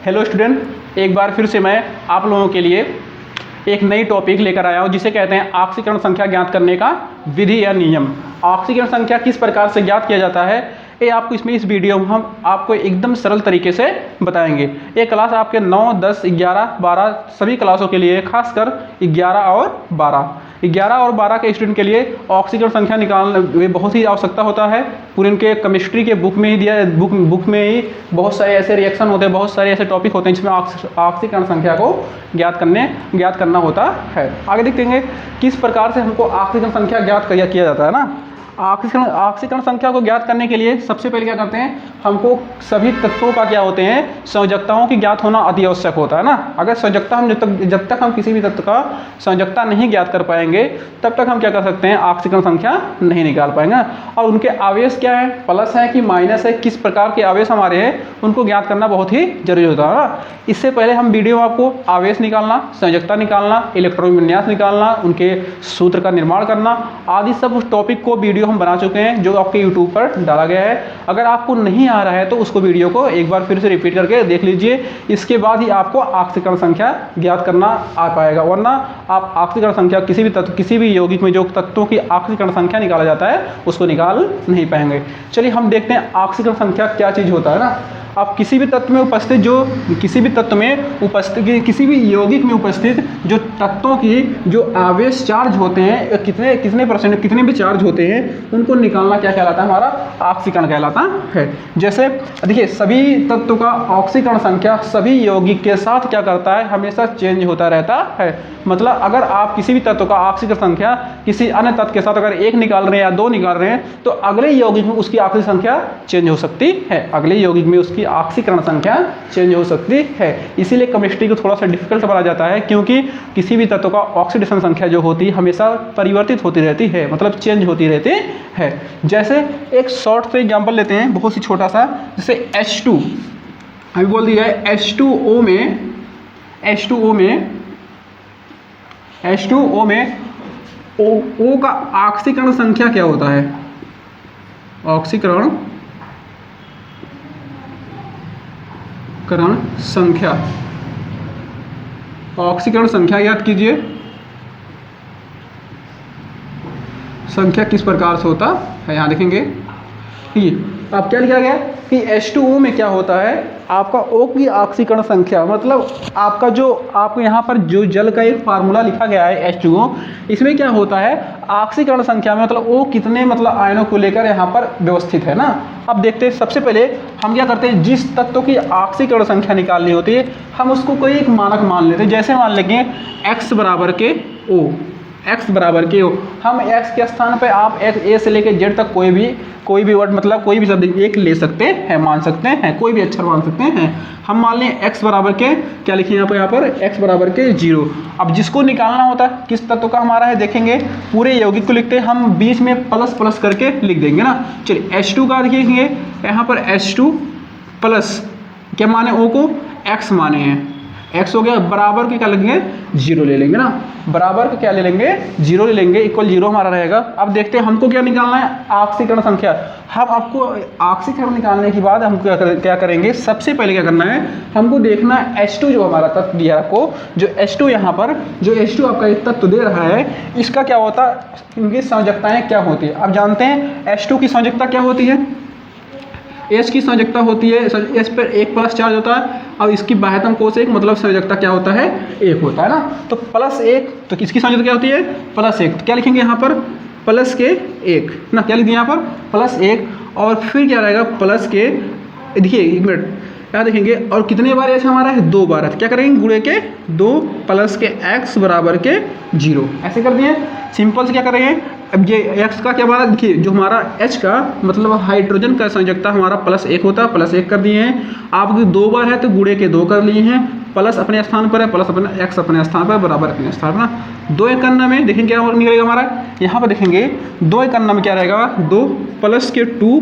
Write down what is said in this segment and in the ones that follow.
Hello student, एक बार फिर से मैं आप लोगों के लिए एक नई टॉपिक लेकर आया हूं जिसे कहते हैं ऑक्सीकरण संख्या ज्ञात करने का विधि या नियम। ऑक्सीकरण संख्या किस प्रकार से ज्ञात किया जाता है ये आपको इस वीडियो में हम आपको एकदम सरल तरीके से बताएंगे। ये क्लास आपके 9, 10, 11, 12 सभी क्लासों के लिए, खासकर 11 और 12 के स्टूडेंट के लिए ऑक्सीकरण संख्या निकालना बहुत ही आवश्यकता होता है। पूरे इनके केमिस्ट्री के बुक में ही दिया बुक में ही बहुत सारे ऐसे रिएक्शन होते हैं, बहुत सारे ऐसे टॉपिक होते हैं जिसमें ऑक्सीकरण संख्या को ज्ञात करना होता है। आगे देखेंगे किस प्रकार से हमको ऑक्सीकरण संख्या ज्ञात किया जाता है ना। ऑक्सीकरण संख्या को ज्ञात करने के लिए सबसे पहले क्या करते हैं, हमको सभी तत्वों का क्या होते हैं, संयोजकताओं की ज्ञात होना अति आवश्यक होता है ना। अगर संयोजकता हम जब तक हम किसी भी तत्व का संयोजकता नहीं ज्ञात कर पाएंगे तब तक हम क्या कर सकते हैं, ऑक्सीकरण संख्या नहीं निकाल पाएंगे। और उनके आवेश क्या है, प्लस है कि माइनस है, किस प्रकार के आवेश हमारे हैं उनको ज्ञात करना बहुत ही जरूरी होता है। इससे पहले हम वीडियो में आपको आवेश निकालना, संयोजकता निकालना, इलेक्ट्रॉन विन्यास निकालना, उनके सूत्र का निर्माण करना आदि सब टॉपिक को वीडियो हम बना चुके हैं जो आपके YouTube पर डाला गया है। अगर आपको नहीं आ रहा है तो उसको वीडियो को एक बार फिर से रिपीट करके देख लीजिए, इसके बाद ही आपको ऑक्सीकरण संख्या ज्ञात करना आ पाएगा। वरना आप ऑक्सीकरण संख्या किसी भी यौगिक में जो तत्वों की ऑक्सीकरण संख्या निकाला जाता है उसको निकाल नहीं पाएंगे। चलिए हम देखते हैं ऑक्सीकरण संख्या क्या चीज़ होता है ना। आप किसी भी तत्व में उपस्थित किसी भी यौगिक में उपस्थित जो तत्वों की जो आवेश चार्ज होते हैं, कितने परसेंट कितने भी चार्ज होते हैं उनको निकालना क्या कहलाता है, हमारा ऑक्सीकरण कहलाता है। जैसे देखिए सभी तत्वों का ऑक्सीकरण संख्या सभी यौगिक के साथ क्या करता है, हमेशा चेंज होता रहता है। मतलब अगर आप किसी भी तत्व का ऑक्सीकरण संख्या किसी अन्य तत्व के साथ अगर 1 निकाल रहे हैं या 2 निकाल रहे हैं तो अगले यौगिक में उसकी ऑक्सीकरण संख्या चेंज हो सकती है, अगले यौगिक में उसकी ऑक्सीकरण संख्या चेंज हो सकती है। इसीलिए केमिस्ट्री को थोड़ा सा डिफिकल्ट माना जाता है, क्योंकि किसी भी तत्व का ऑक्सीडेशन संख्या जो होती है हमेशा परिवर्तित होती रहती है, मतलब चेंज होती रहती है। जैसे एक शॉर्ट से एग्जांपल लेते हैं, बहुत ही छोटा सा, जैसे H2 अभी बोल दिया है H2O में O का ऑक्सीकरण संख्या क्या होता है, ऑक्सीकरण संख्या याद कीजिए। संख्या किस प्रकार से होता है यहाँ देखेंगे। अब क्या लिखा गया कि H2O में क्या होता है, आपका O की ऑक्सीकरण संख्या, मतलब आपका जो आपको यहाँ पर जो जल का एक फार्मूला लिखा गया है H2O, इसमें क्या होता है ऑक्सीकरण संख्या में मतलब O कितने मतलब आयनों को लेकर यहाँ पर व्यवस्थित है ना। अब देखते हैं, सबसे पहले हम क्या करते हैं, जिस तत्व की ऑक्सीकरण संख्या निकालनी होती है हम उसको कोई एक मानक मान लेते हैं। जैसे मान लेंगे x बराबर के O, हम x के स्थान पे आप A से लेकर Z तक कोई भी वर्ड मतलब कोई भी शब्द एक ले सकते हैं, मान सकते हैं, कोई भी अक्षर मान सकते हैं। हम मान लें x बराबर के क्या लिखे यहाँ पर x बराबर के 0। अब जिसको निकालना होता है किस तत्व का हमारा है देखेंगे, पूरे यौगिक को लिखते हैं हम, बीच में प्लस करके लिख देंगे ना। चलिए H2 का देखिए यहाँ पर H2 प्लस क्या माने O को x माने हैं, x हो गया, बराबर के क्या लेंगे 0 ले लेंगे ना, बराबर के क्या ले लेंगे 0 ले लेंगे, इक्वल 0 हमारा रहेगा। अब देखते हैं हमको क्या निकालना है, ऑक्सीकरण संख्या। हम आपको ऑक्सीकरण निकालने के बाद हम क्या करेंगे, सबसे पहले क्या करना है, हमको देखना है H2 जो हमारा तत्व दिया आपको, जो H2 यहाँ पर जो H2 आपका एक तत्व दे रहा है इसका क्या होता है, इनकी संयोजकताएँ क्या होती है। अब जानते हैं H2 की संयोजकता क्या होती है, H की संयोजकता होती है, H पर 1 प्लस चार्ज होता है। अब इसकी बाह्यतम कोश 1 मतलब संयोजकता क्या होता है 1 होता है ना। तो +1 तो किसकी संयोजकता क्या होती है +1, तो क्या लिखेंगे यहाँ पर प्लस के 1 ना, क्या लिख दिया यहाँ पर +1 और फिर क्या रहेगा प्लस के, देखिए 1 मिनट क्या देखेंगे, और कितने बार ऐसा हमारा है 2 बार है, तो क्या करेंगे गुणे के 2 प्लस के x बराबर के 0 ऐसे कर दिए। सिंपल से क्या करेंगे, अब ये x का क्या हमारा देखिए, जो हमारा H का मतलब हाइड्रोजन का संयोजकता हमारा +1 होता है, +1 कर दिए हैं। आपके 2 बार है तो गुणे के 2 कर लिए हैं, प्लस अपने स्थान पर है, प्लस अपने x अपने स्थान पर, बराबर अपने स्थान पर ना। 2 एकन्ना में देखेंगे क्या निकलेगा हमारा, यहाँ पर देखेंगे 2 एकन्ना में क्या रहेगा 2 प्लस के 2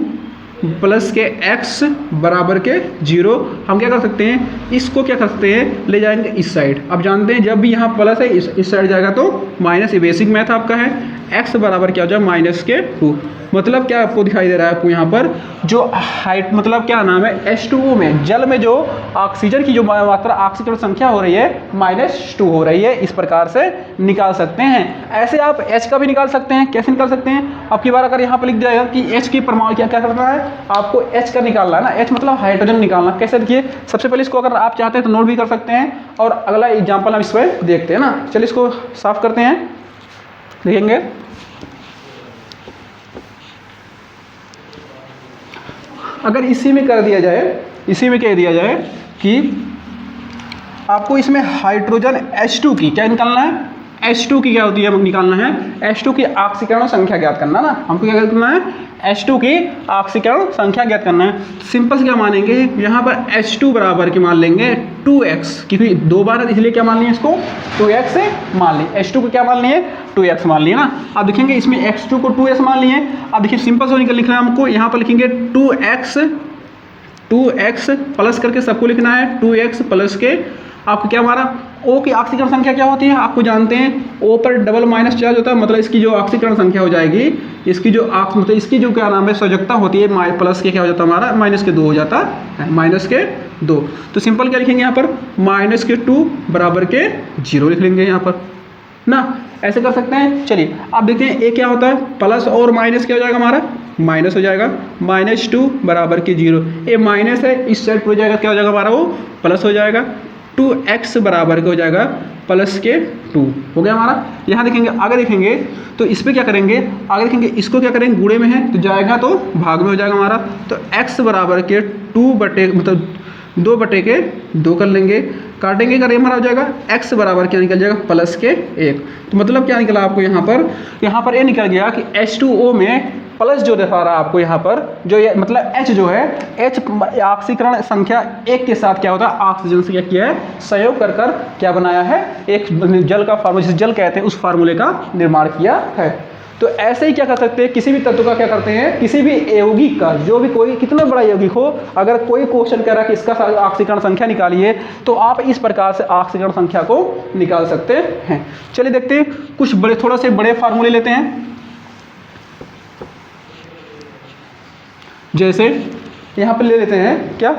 प्लस के x बराबर के 0। हम क्या कर सकते हैं, इसको क्या कर सकते हैं, ले जाएंगे इस साइड। अब जानते हैं जब भी यहाँ प्लस है इस साइड जाएगा तो माइनस, ये बेसिक मैथ आपका है। x बराबर क्या हो जाए माइनस के 2। मतलब क्या आपको दिखाई दे रहा है, आपको यहाँ पर जो हाइट मतलब क्या नाम है, H2O में जल में जो ऑक्सीजन की जो मात्रा ऑक्सीकरण संख्या हो रही है -2 हो रही है। इस प्रकार से निकाल सकते हैं। ऐसे आप H का भी निकाल सकते हैं। कैसे निकाल सकते हैं, अब की बार अगर यहाँ पर लिख जाएगा कि H की परमाणु क्या करना है, आपको H का निकालना है ना, H मतलब हाइड्रोजन निकालना। कैसे देखिए, सबसे पहले इसको अगर आप चाहते हैं तो नोट भी कर सकते हैं, और अगला एग्जाम्पल हम इस पर देखते हैं ना। चलिए इसको साफ करते हैं, देखेंगे। अगर इसी में कर दिया जाए, इसी में कह दिया जाए कि आपको इसमें हाइड्रोजन H2 की क्या निकालना है, H2 की क्या होती है निकालना है, H2 की ऑक्सीकरण संख्या ज्ञात करना ना। हमको क्या करना है, H2 की ऑक्सीकरण संख्या ज्ञात करना है। सिंपल से क्या मानेंगे, यहाँ पर H2 बराबर की मान लेंगे 2x, क्योंकि 2 बार है इसलिए क्या मान लिया इसको 2x से मान लिए। H2 को क्या मान लिए 2x मान लिए ना। अब देखेंगे इसमें X2 को 2s मान लिए। अब देखिए सिंपल से निकल लिखना है हमको, यहाँ पर लिखेंगे 2x प्लस करके सबको लिखना है 2x प्लस के आपको क्या हमारा O की ऑक्सीकरण संख्या क्या होती है, आपको जानते हैं O पर डबल माइनस चार्ज होता है, मतलब इसकी जो ऑक्सीकरण संख्या हो जाएगी, इसकी जो मतलब इसकी जो क्या नाम है संयोजकता होती है, प्लस के क्या हो जाता है हमारा -2 हो जाता है, -2। तो सिंपल क्या लिखेंगे यहाँ पर -2 बराबर के 0 लिख लेंगे यहाँ पर ना। ऐसे कर सकते हैं। चलिए अब देखते हैं ए क्या होता है, प्लस और माइनस क्या हो जाएगा हमारा, माइनस हो जाएगा, -2 बराबर के 0। ए माइनस है, इस साइड पर हो जाएगा क्या हो जाएगा हमारा, वो प्लस हो जाएगा। 2x बराबर के हो जाएगा प्लस के 2 हो गया हमारा। यहाँ देखेंगे आगे देखेंगे तो इस पर क्या करेंगे, आगे देखेंगे इसको क्या करेंगे, गुणे में है तो जाएगा तो भाग में हो जाएगा हमारा। तो x बराबर के 2 कर लेंगे, काटेंगे कर हमारा हो जाएगा x बराबर क्या निकल जाएगा प्लस के 1। तो मतलब क्या निकला आपको यहाँ पर ये निकल गया कि H2O में प्लस जो दिखा रहा है आपको यहाँ पर जो ये मतलब H जो है, H ऑक्सीकरण संख्या 1 के साथ क्या होता है, ऑक्सीजन से क्या किया है, सहयोग कर क्या बनाया है, एक जल का फार्मूला, जिसे जल कहते हैं, उस फार्मूले का निर्माण किया है। तो ऐसे ही क्या कर सकते हैं, किसी भी तत्व का क्या करते हैं, किसी भी यौगिक का, जो भी कोई कितना बड़ा यौगिक हो, अगर कोई क्वेश्चन कह रहा है कि इसका ऑक्सीकरण संख्या निकालिए, तो आप इस प्रकार से ऑक्सीकरण संख्या को निकाल सकते हैं। चलिए देखते हैं कुछ थोड़ा से बड़े फार्मूले लेते हैं। जैसे यहाँ पर ले लेते हैं क्या,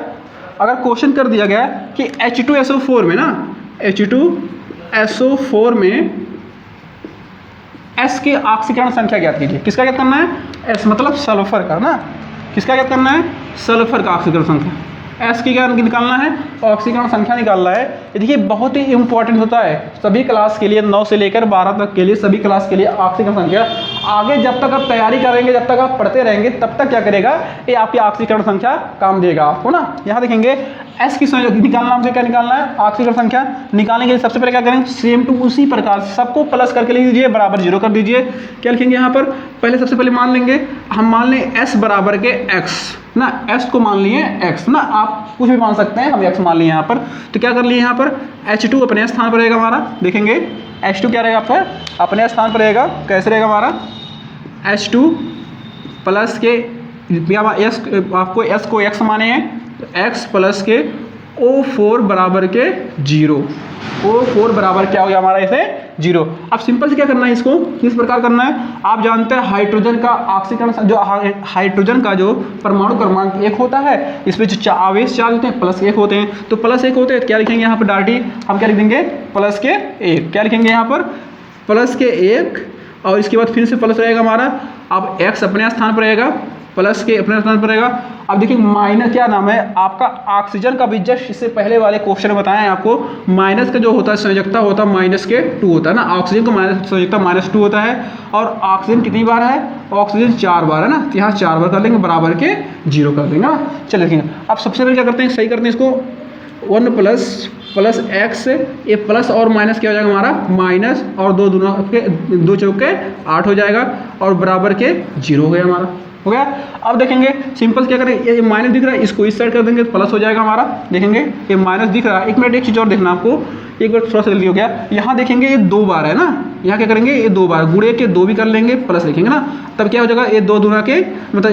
अगर क्वेश्चन कर दिया गया कि H2SO4 में ना, H2SO4 में S की ऑक्सीकरण संख्या ज्ञात कीजिए। किसका ज्ञात करना है, S मतलब सल्फर का ना, किसका ज्ञात करना है, सल्फर का ऑक्सीकरण संख्या। S की क्या निकालना है, ऑक्सीकरण संख्या निकालना है। ये देखिए बहुत ही इंपॉर्टेंट होता है सभी क्लास के लिए, 9 से लेकर 12 तक के लिए सभी क्लास के लिए ऑक्सीकरण संख्या। आगे जब तक आप तैयारी करेंगे, जब तक आप पढ़ते रहेंगे, तब तक क्या करेगा, ये आपकी ऑक्सीकरण संख्या काम देगा आपको ना। यहाँ देखेंगे S की निकालना, हमसे क्या निकालना है, ऑक्सीकरण संख्या निकालने के लिए सबसे पहले क्या करें, सेम टू उसी प्रकार सबको प्लस करके लिख दीजिए, बराबर 0 कर दीजिए। क्या लिखेंगे यहाँ पर, पहले सबसे पहले मान लेंगे, हम मान लें S बराबर के x ना, S को मान लिए x ना, आप कुछ भी मान सकते हैं, हम x मान लिए यहाँ पर। तो क्या कर लिए यहाँ पर, H2 अपने स्थान पर रहेगा हमारा। देखेंगे H2 क्या रहेगा आपका, अपने स्थान पर रहेगा। कैसे रहेगा हमारा, H2 प्लस के S, आपको S को x माने हैं, तो x प्लस के O4 बराबर के 0। O4 बराबर क्या हो गया हमारा, इसे 0। अब सिंपल से क्या करना है, इसको किस प्रकार करना है, आप जानते हैं हाइड्रोजन का ऑक्सीकरण, जो हाइड्रोजन का जो परमाणु क्रमांक 1 होता है, इसमें जो आवेश चार्ज होते हैं +1 होते हैं। तो +1 होते हैं तो क्या लिखेंगे यहाँ पर, डायरेक्टली हम क्या लिख देंगे, प्लस के 1। क्या लिखेंगे यहाँ पर, प्लस के 1, और इसके बाद फिर से प्लस रहेगा हमारा। अब x अपने स्थान पर रहेगा, प्लस के अपने स्थान पर रहेगा। अब देखिए माइनस क्या नाम है आपका, ऑक्सीजन का भी जस्ट इससे पहले वाले क्वेश्चन में बताया है आपको, माइनस का जो होता है संयोजकता होता है -2 होता है ना, ऑक्सीजन का माइनस संयोजकता -2 होता है। और ऑक्सीजन कितनी बार है, ऑक्सीजन 4 बार है ना, तो यहाँ 4 बार कर लेंगे, बराबर के 0 कर देंगे ना। चलिए देखिए अब सबसे पहले क्या करते हैं, सही करते हैं इसको, 1 प्लस x, ये प्लस और माइनस क्या हो जाएगा हमारा, माइनस और 2 चौके 8 हो जाएगा, और बराबर के 0 हो गया हमारा, हो गया। अब देखेंगे सिंपल क्या करें, ये माइनस दिख रहा है, इसको इस साइड कर देंगे, प्लस हो जाएगा हमारा। देखेंगे ये माइनस दिख रहा है, एक मिनट एक चीज़ और देखना आपको, एक बार थोड़ा सा जल्दी हो गया, यहाँ देखेंगे ये 2 बार है ना, यहाँ क्या करेंगे ये 2 बार गुणे के 2 भी कर लेंगे प्लस लिखेंगे ना, तब क्या हो जाएगा ये 2 दूना के मतलब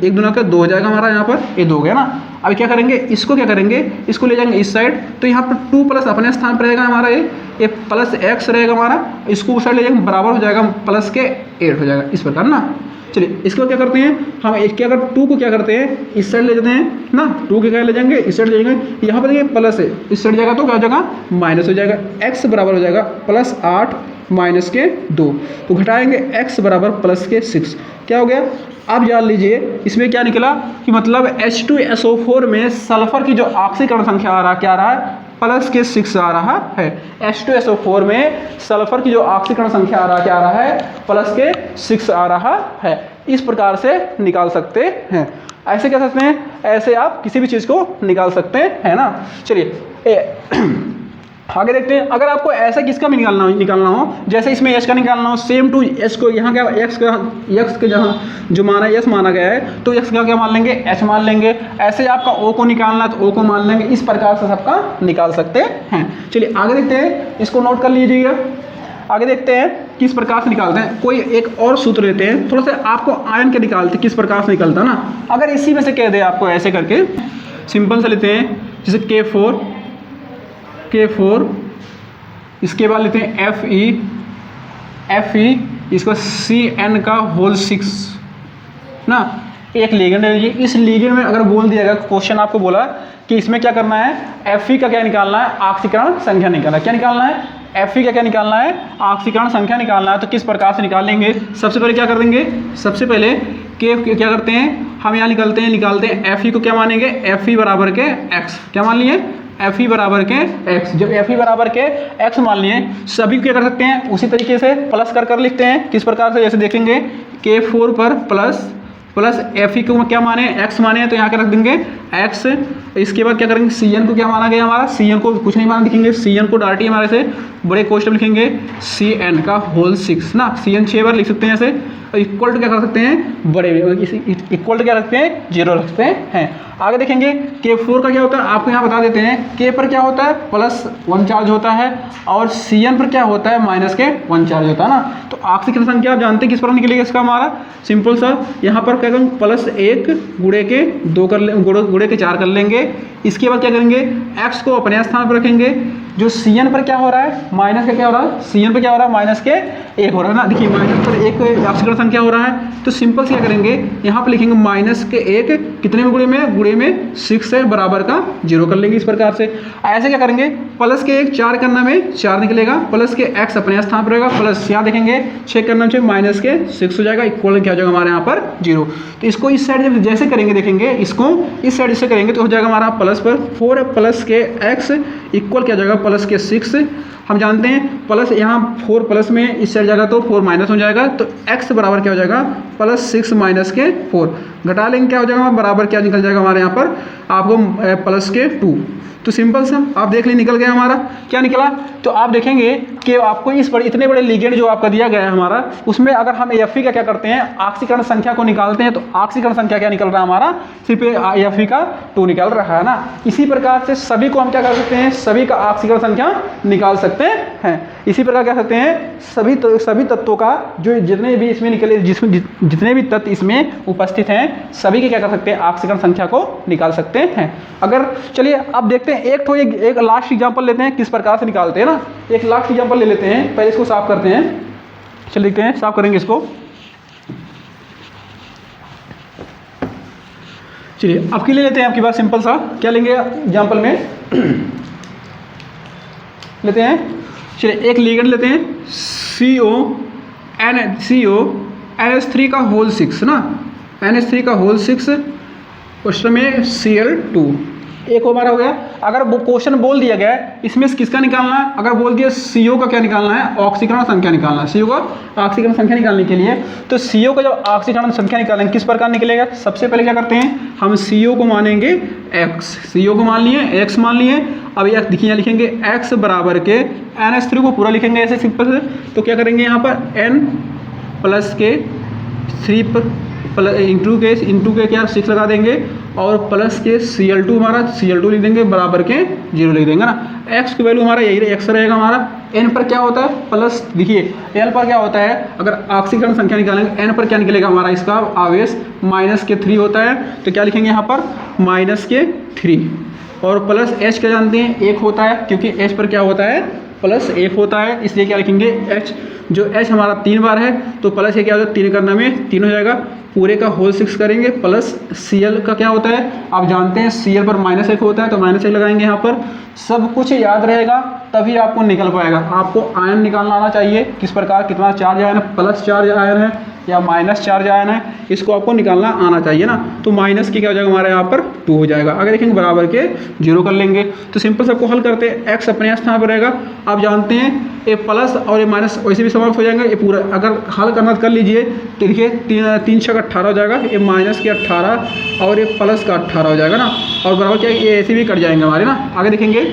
1 दूना का 2 हो जाएगा हमारा, यहाँ पर ये 2 हो गया ना। अब क्या करेंगे इसको क्या करेंगे, इसको ले जाएंगे इस साइड, तो यहाँ पर 2 प्लस अपने स्थान पर रहेगा हमारा, ये प्लस x रहेगा हमारा, इसको उस साइड ले जाएंगे बराबर हो जाएगा प्लस के 8 हो जाएगा, इस प्रकार ना। चलिए इसको क्या करते हैं हम, क्या अगर 2 को क्या करते हैं इस साइड ले जाते हैं ना, 2 के क्या ले जाएंगे इस साइड ले जाएंगे, यहाँ पर देखिए प्लस है इस साइड जाएगा तो क्या हो जाएगा माइनस हो जाएगा, x बराबर हो जाएगा प्लस 8 माइनस के 2, तो घटाएंगे x बराबर प्लस के 6, क्या हो गया। अब जान लीजिए इसमें क्या निकला कि मतलब H2SO4 में सल्फर की जो ऑक्सीकरण संख्या आ रहा क्या आ रहा है प्लस के 6 आ रहा है। H2SO4 में सल्फर की जो ऑक्सीकरण संख्या आ रहा क्या आ रहा है प्लस के 6 आ रहा है। इस प्रकार से निकाल सकते हैं। ऐसे क्या सकते हैं, ऐसे आप किसी भी चीज़ को निकाल सकते हैं ना। चलिए आगे देखते हैं, अगर आपको ऐसा किसका भी निकालना हो जैसे इसमें एच का निकालना हो, सेम टू एच को यहाँ क्या एक्स के जहाँ जो माना एस माना गया है तो एक्स का क्या मान लेंगे एच मान लेंगे। ऐसे आपका ओ को निकालना है तो ओ को मान लेंगे। इस प्रकार से सबका निकाल सकते हैं। चलिए आगे देखते हैं, इसको नोट कर लीजिएगा। आगे देखते हैं किस प्रकार से निकालते हैं। कोई एक और सूत्र लेते हैं, थोड़ा सा आपको आयन के निकालते किस प्रकार से निकलता ना। अगर इसी में से कह दे आपको ऐसे करके सिंपल से लेते हैं, जैसे K4 इसके बाद लेते हैं Fe इसको Cn का होल 6 ना। एक लिगेंड ले लीजिए। इस लिगेंड में अगर बोल दिया गया क्वेश्चन आपको बोला कि इसमें क्या करना है Fe का क्या निकालना है ऑक्सीकरण संख्या निकालना है। क्या निकालना है Fe का क्या निकालना है ऑक्सीकरण संख्या निकालना है। तो किस प्रकार से निकालेंगे, सबसे पहले क्या कर देंगे, सबसे पहले क्या करते हैं हम यहाँ निकालते हैं Fe को क्या मानेंगे Fe बराबर के x, क्या मान लिए Fe बराबर के x। जब Fe बराबर के x मान लिए सभी को क्या कर सकते हैं उसी तरीके से प्लस कर लिखते हैं। किस प्रकार से, जैसे देखेंगे K4 पर प्लस Fe को क्या माने x माने तो यहाँ क्या रख देंगे x। इसके बाद क्या करेंगे Cn को क्या माना गया हमारा, Cn को कुछ नहीं माना लिखेंगे, Cn को डायरेक्टली हमारे से बड़े क्वेश्चन लिखेंगे Cn का होल 6 ना। Cn 6 बार लिख सकते हैं ऐसे। इक्वल टू क्या कर सकते हैं बड़े इक्वल टू क्या रखते हैं 0 रखते हैं। आगे देखेंगे K4 का क्या होता है आपको यहाँ बता देते हैं। K पर क्या होता है +1 चार्ज होता है और Cn पर क्या होता है -1 चार्ज होता है ना। तो ऑक्सीकरण संख्या आप जानते हैं किस प्रकार निकलेगा इसका हमारा, सिंपल सा यहाँ पर क्या करेंगे +1 गुणे के 2 कर ले गुणे के 4 कर लेंगे। इसके बाद क्या करेंगे x को अपने स्थान पर रखेंगे। जो Cn पर क्या हो रहा है माइनस का क्या हो रहा है, Cn पर क्या हो रहा है -1 हो रहा है ना। देखिए माइनस पर 1 ऑक्सीकरण संख्या हो रहा है तो सिंपल से क्या करेंगे यहाँ पर लिखेंगे -1 कितने में गुणे में 6 है बराबर का 0 कर लेंगे। इस प्रकार से ऐसे क्या करेंगे +1 4 करना में 4 निकलेगा, प्लस के x अपने स्थान पर रहेगा, प्लस यहाँ देखेंगे 6 करना में -6 हो जाएगा, इक्वल क्या हो जाएगा हमारे यहाँ पर 0। तो इसको इस साइड जब जैसे करेंगे देखेंगे इसको इस साइड से करेंगे तो हो जाएगा हमारा प्लस पर 4 प्लस के x इक्वल क्या हो जाएगा प्लस के 6। हम जानते हैं प्लस यहाँ 4 प्लस में इस साइड जाएगा तो 4 माइनस हो जाएगा, तो x बराबर क्या हो जाएगा +6 माइनस के 4 घटा लेंगे क्या हो जाएगा बराबर क्या निकल जाएगा हमारे यहाँ पर आपको प्लस के 2। तो सिंपल सा आप देख लीजिए निकल गया हमारा क्या निकला। तो आप देखेंगे कि आपको इस पर इतने बड़े लिगेंड जो आपका दिया गया है हमारा उसमें अगर हम Fe का क्या करते हैं ऑक्सीकरण संख्या को निकालते हैं तो ऑक्सीकरण संख्या क्या निकल रहा है हमारा सिर्फ Fe का 2 निकल रहा है ना। इसी प्रकार से सभी को हम क्या कर सकते हैं सभी का ऑक्सीकरण संख्या निकाल सकते हैं। इसी प्रकार क्या सकते हैं सभी तत्वों का जो जितने भी इसमें निकले जितने भी तत्व इसमें उपस्थित हैं सभी के क्या कर सकते हैं ऑक्सीकरण संख्या को निकाल सकते हैं। अगर चलिए अब देखते हैं एक लास्ट एग्जांपल लेते हैं किस प्रकार से निकालते हैं ना। एक लास्ट एग्जांपल ले लेते हैं, पहले इसको साफ करते हैं। चलिए देखते हैं साफ करेंगे इसको। चलिए अब के लिए लेते हैं आपकी बात सिंपल सा क्या लेंगे एग्जांपल में लेते हैं। चलिए एक लिगेंड लेते हैं NH3 का होल 6 ना, NH3 का होल 6 क्वेश्चन में Cl2 एक हमारा हो गया। अगर वो क्वेश्चन बोल दिया गया इसमें किसका निकालना है, अगर बोल दिया CO का क्या निकालना है ऑक्सीकरण संख्या निकालना है। CO का ऑक्सीकरण संख्या निकालने के लिए तो CO का जब ऑक्सीकरण संख्या निकालेंगे किस प्रकार निकलेगा, सबसे पहले क्या करते हैं हम CO को मानेंगे x, CO को मान लिए x मान लिए। अब यह देखिए लिखेंगे x बराबर के NH3 को पूरा लिखेंगे ऐसे सिंपल से। तो क्या करेंगे यहाँ पर n प्लस के 3 पर प्लस इंटू के क्या 6 लगा देंगे और प्लस के Cl2 हमारा Cl2 लिख देंगे बराबर के 0 लिख देंगे ना। x की वैल्यू हमारा यही x रहेगा हमारा। n पर क्या होता है प्लस, देखिए l पर क्या होता है, अगर ऑक्सीकरण संख्या निकालेंगे n पर क्या निकलेगा हमारा, इसका आवेश -3 होता है, तो क्या लिखेंगे यहाँ पर -3 और प्लस h क्या जानते हैं 1 होता है, क्योंकि h पर क्या होता है +1 होता है, इसलिए क्या लिखेंगे h, जो h हमारा 3 बार है तो प्लस ये क्या हो जाएगा 3 करने में 3 हो जाएगा, पूरे का होल 6 करेंगे, प्लस Cl का क्या होता है आप जानते हैं Cl पर -1 होता है तो -1 लगाएंगे यहाँ पर। सब कुछ याद रहेगा तभी आपको निकल पाएगा। आपको आयन निकालना आना चाहिए, किस प्रकार कितना चार्ज आयन है, प्लस चार्ज आयन है या माइनस चार्ज आयन है, इसको आपको निकालना आना चाहिए ना। तो माइनस की क्या हो जाएगा हमारे यहाँ पर 2 हो जाएगा। अगर देखेंगे बराबर के 0 कर लेंगे तो सिंपल सबको हल करते हैं, x अपने स्थान पर रहेगा, आप जानते हैं ये प्लस और ये माइनस वैसे भी समाप्त हो जाएंगे। ये पूरा अगर हल करना कर लीजिए तो देखिए 3 6 18 हो जाएगा, ये माइनस के 18 और ये प्लस का 18 हो जाएगा ना, और बराबर क्या ये ऐसे भी कट जाएंगे हमारे ना। आगे देखेंगे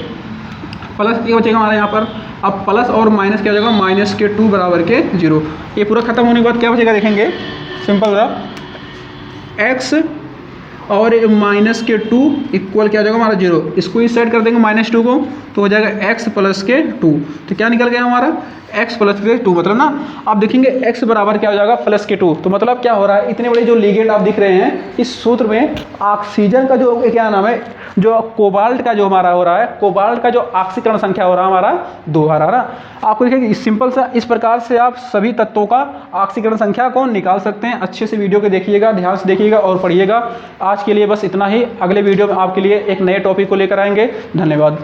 प्लस क्या बचेगा हमारे यहाँ पर, अब प्लस और माइनस क्या हो जाएगा -2 बराबर के 0। ये पूरा खत्म होने के बाद क्या बचेगा देखेंगे, सिंपल रहा x और -2 इक्वल क्या हो जाएगा हमारा 0। इसको इस साइड कर देंगे -2 को तो हो जाएगा x + के 2, तो क्या निकल गया हमारा x + के 2, मतलब ना आप देखेंगे x बराबर क्या हो जाएगा +2। तो मतलब क्या हो रहा है, इतने बड़े जो लिगेंड आप दिख रहे हैं इस सूत्र में ऑक्सीजन का जो क्या नाम है, जो कोबाल्ट का जो हमारा हो रहा है, कोबाल्ट का जो ऑक्सीकरण संख्या हो रहा है हमारा 2 आ रहा है ना। आपको देखिए सिंपल सा इस प्रकार से आप सभी तत्वों का ऑक्सीकरण संख्या को निकाल सकते हैं। अच्छे से वीडियो को देखिएगा, ध्यान से देखिएगा और पढ़िएगा। आज के लिए बस इतना ही, अगले वीडियो में आपके लिए एक नए टॉपिक को लेकर आएंगे। धन्यवाद।